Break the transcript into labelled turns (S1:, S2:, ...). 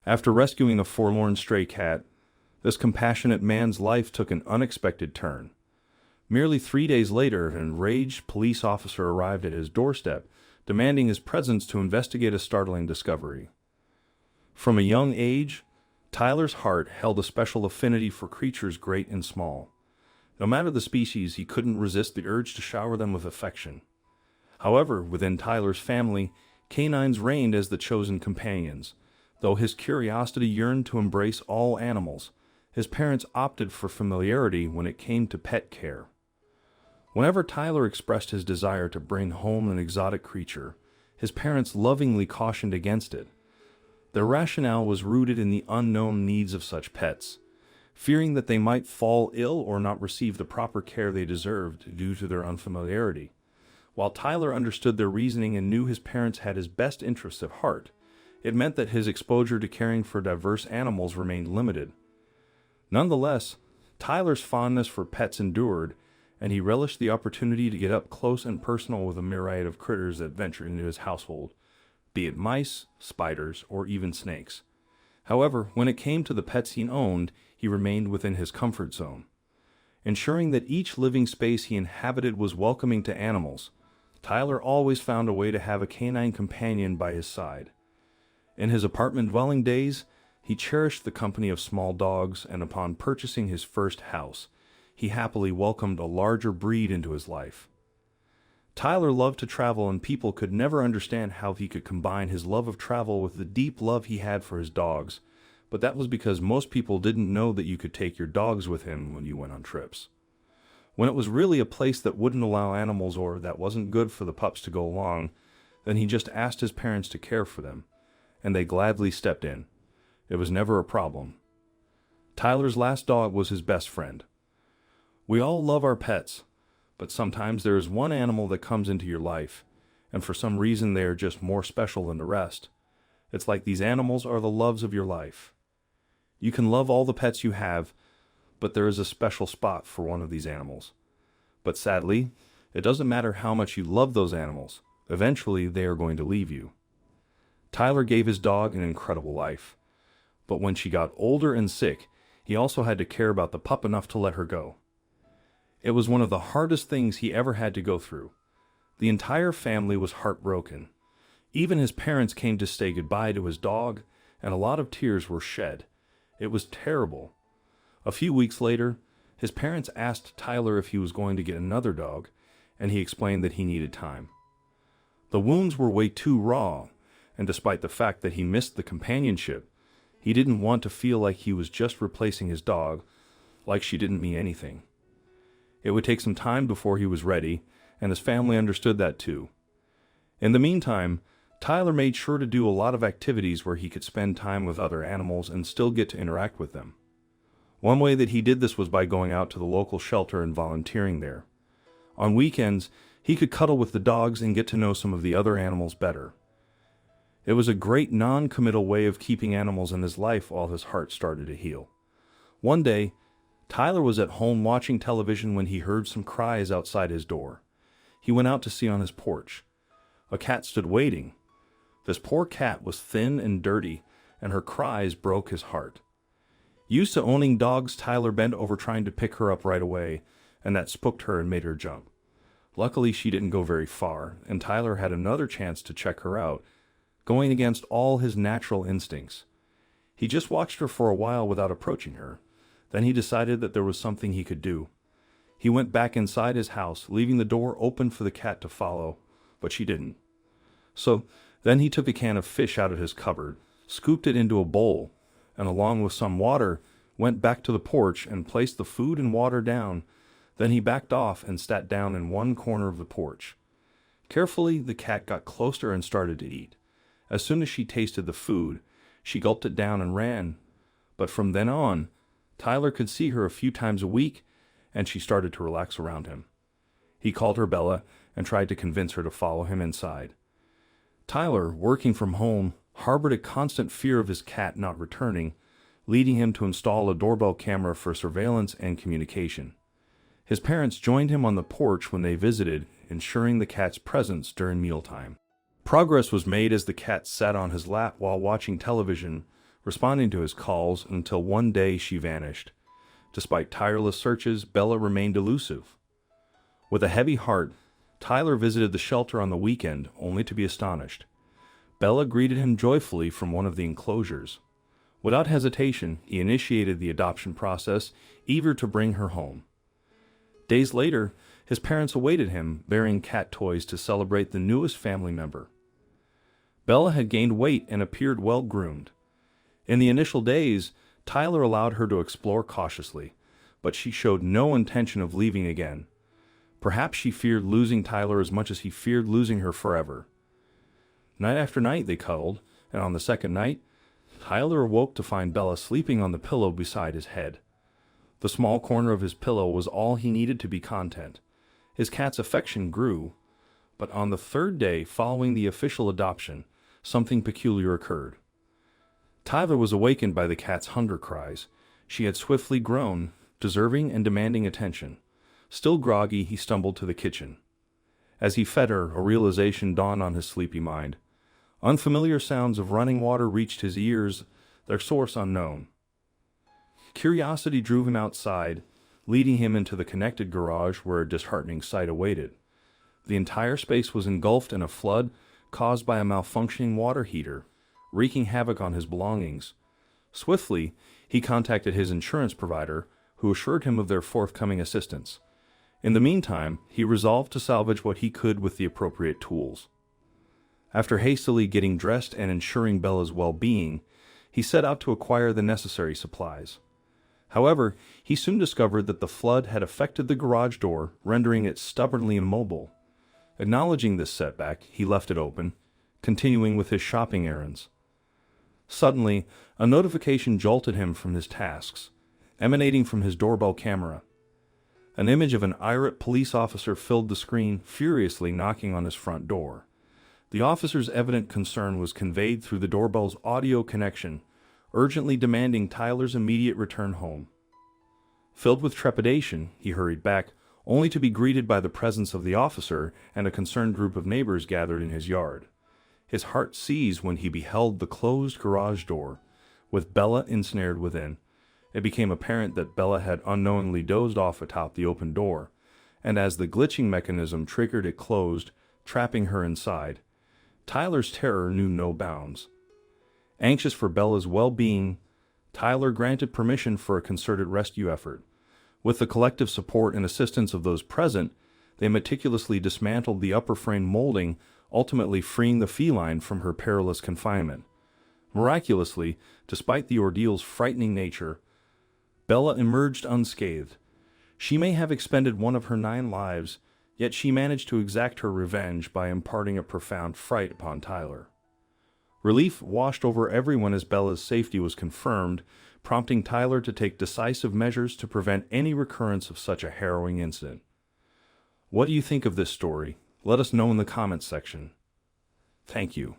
S1: After rescuing a forlorn stray cat, this compassionate man's life took an unexpected turn. Merely 3 days later, an enraged police officer arrived at his doorstep, demanding his presence to investigate a startling discovery. From a young age, Tyler's heart held a special affinity for creatures great and small. No matter the species, he couldn't resist the urge to shower them with affection. However, within Tyler's family, canines reigned as the chosen companions. Though his curiosity yearned to embrace all animals, his parents opted for familiarity when it came to pet care. Whenever Tyler expressed his desire to bring home an exotic creature, his parents lovingly cautioned against it. Their rationale was rooted in the unknown needs of such pets, fearing that they might fall ill or not receive the proper care they deserved due to their unfamiliarity. While Tyler understood their reasoning and knew his parents had his best interests at heart, it meant that his exposure to caring for diverse animals remained limited. Nonetheless, Tyler's fondness for pets endured, and he relished the opportunity to get up close and personal with a myriad of critters that ventured into his household, be it mice, spiders, or even snakes. However, when it came to the pets he owned, he remained within his comfort zone. Ensuring that each living space he inhabited was welcoming to animals, Tyler always found a way to have a canine companion by his side. In his apartment-dwelling days, he cherished the company of small dogs, and upon purchasing his first house, he happily welcomed a larger breed into his life. Tyler loved to travel, and people could never understand how he could combine his love of travel with the deep love he had for his dogs, but that was because most people didn't know that you could take your dogs with him when you went on trips. When it was really a place that wouldn't allow animals or that wasn't good for the pups to go along, then he just asked his parents to care for them, and they gladly stepped in. It was never a problem. Tyler's last dog was his best friend. We all love our pets, but sometimes there is one animal that comes into your life, and for some reason they are just more special than the rest. It's like these animals are the loves of your life. You can love all the pets you have, but there is a special spot for one of these animals. But sadly, it doesn't matter how much you love those animals. Eventually, they are going to leave you. Tyler gave his dog an incredible life, but when she got older and sick, he also had to care about the pup enough to let her go. It was one of the hardest things he ever had to go through. The entire family was heartbroken. Even his parents came to say goodbye to his dog, and a lot of tears were shed. It was terrible. A few weeks later, his parents asked Tyler if he was going to get another dog, and he explained that he needed time. The wounds were way too raw, and despite the fact that he missed the companionship, he didn't want to feel like he was just replacing his dog, like she didn't mean anything. It would take some time before he was ready, and his family understood that too. In the meantime, Tyler made sure to do a lot of activities where he could spend time with other animals and still get to interact with them. One way that he did this was by going out to the local shelter and volunteering there. On weekends, he could cuddle with the dogs and get to know some of the other animals better. It was a great non-committal way of keeping animals in his life while his heart started to heal. One day, Tyler was at home watching television when he heard some cries outside his door. He went out to see on his porch. A cat stood waiting. This poor cat was thin and dirty, and her cries broke his heart. Used to owning dogs, Tyler bent over trying to pick her up right away, and that spooked her and made her jump. Luckily, she didn't go very far, and Tyler had another chance to check her out, going against all his natural instincts. He just watched her for a while without approaching her. Then he decided that there was something he could do. He went back inside his house, leaving the door open for the cat to follow, but she didn't. So then he took a can of fish out of his cupboard, scooped it into a bowl, and along with some water, went back to the porch and placed the food and water down. Then he backed off and sat down in one corner of the porch. Carefully, the cat got closer and started to eat. As soon as she tasted the food, she gulped it down and ran. But from then on, Tyler could see her a few times a week, and she started to relax around him. He called her Bella and tried to convince her to follow him inside. Tyler, working from home, harbored a constant fear of his cat not returning, leading him to install a doorbell camera for surveillance and communication. His parents joined him on the porch when they visited, ensuring the cat's presence during mealtime. Progress was made as the cat sat on his lap while watching television, responding to his calls until one day she vanished. Despite tireless searches, Bella remained elusive. With a heavy heart, Tyler visited the shelter on the weekend, only to be astonished. Bella greeted him joyfully from one of the enclosures. Without hesitation, he initiated the adoption process, eager to bring her home. Days later, his parents awaited him, bearing cat toys to celebrate the newest family member. Bella had gained weight and appeared well-groomed. In the initial days, Tyler allowed her to explore cautiously, but she showed no intention of leaving again. Perhaps she feared losing Tyler as much as he feared losing her forever. Night after night they cuddled, and on the second night, Tyler awoke to find Bella sleeping on the pillow beside his head. The small corner of his pillow was all he needed to be content. His cat's affection grew, but on the third day following the official adoption, something peculiar occurred. Tyler was awakened by the cat's hunger cries. She had swiftly grown, deserving and demanding attention. Still groggy, he stumbled to the kitchen. As he fed her, a realization dawned on his sleepy mind. Unfamiliar sounds of running water reached his ears, their source unknown. Curiosity drew him outside, leading him into the connected garage where a disheartening sight awaited. The entire space was engulfed in a flood caused by a malfunctioning water heater, wreaking havoc on his belongings. Swiftly, he contacted his insurance provider, who assured him of their forthcoming assistance. In the meantime, he resolved to salvage what he could with the appropriate tools. After hastily getting dressed and ensuring Bella's well-being, he set out to acquire the necessary supplies. However, he soon discovered that the flood had affected the garage door, rendering it stubbornly immobile. Acknowledging this setback, he left it open, continuing with his shopping errands. Suddenly, a notification jolted him from his tasks, emanating from his doorbell camera. An image of an irate police officer filled the screen, furiously knocking on his front door. The officer's evident concern was conveyed through the doorbell's audio connection, urgently demanding Tyler's immediate return home. Filled with trepidation, he hurried back, only to be greeted by the presence of the officer and a concerned group of neighbors gathered in his yard. His heart seized when he beheld the closed garage door, with Bella ensnared within. It became apparent that Bella had unknowingly dozed off atop the open door, and as the glitching mechanism triggered it closed, trapping her inside. Tyler's terror knew no bounds. Anxious for Bella's well-being, Tyler granted permission for a concerted rescue effort. With the collective support and assistance of those present, they meticulously dismantled the upper frame molding, ultimately freeing the feline from her perilous confinement. Miraculously, despite the ordeal's frightening nature, Bella emerged unscathed. She may have expended one of her 9 lives, yet she managed to exact her revenge by imparting a profound fright upon Tyler. Relief washed over everyone as Bella's safety was confirmed, prompting Tyler to take decisive measures to prevent any recurrence of such a harrowing incident. What do you think of this story? Let us know in the comments section. Thank you.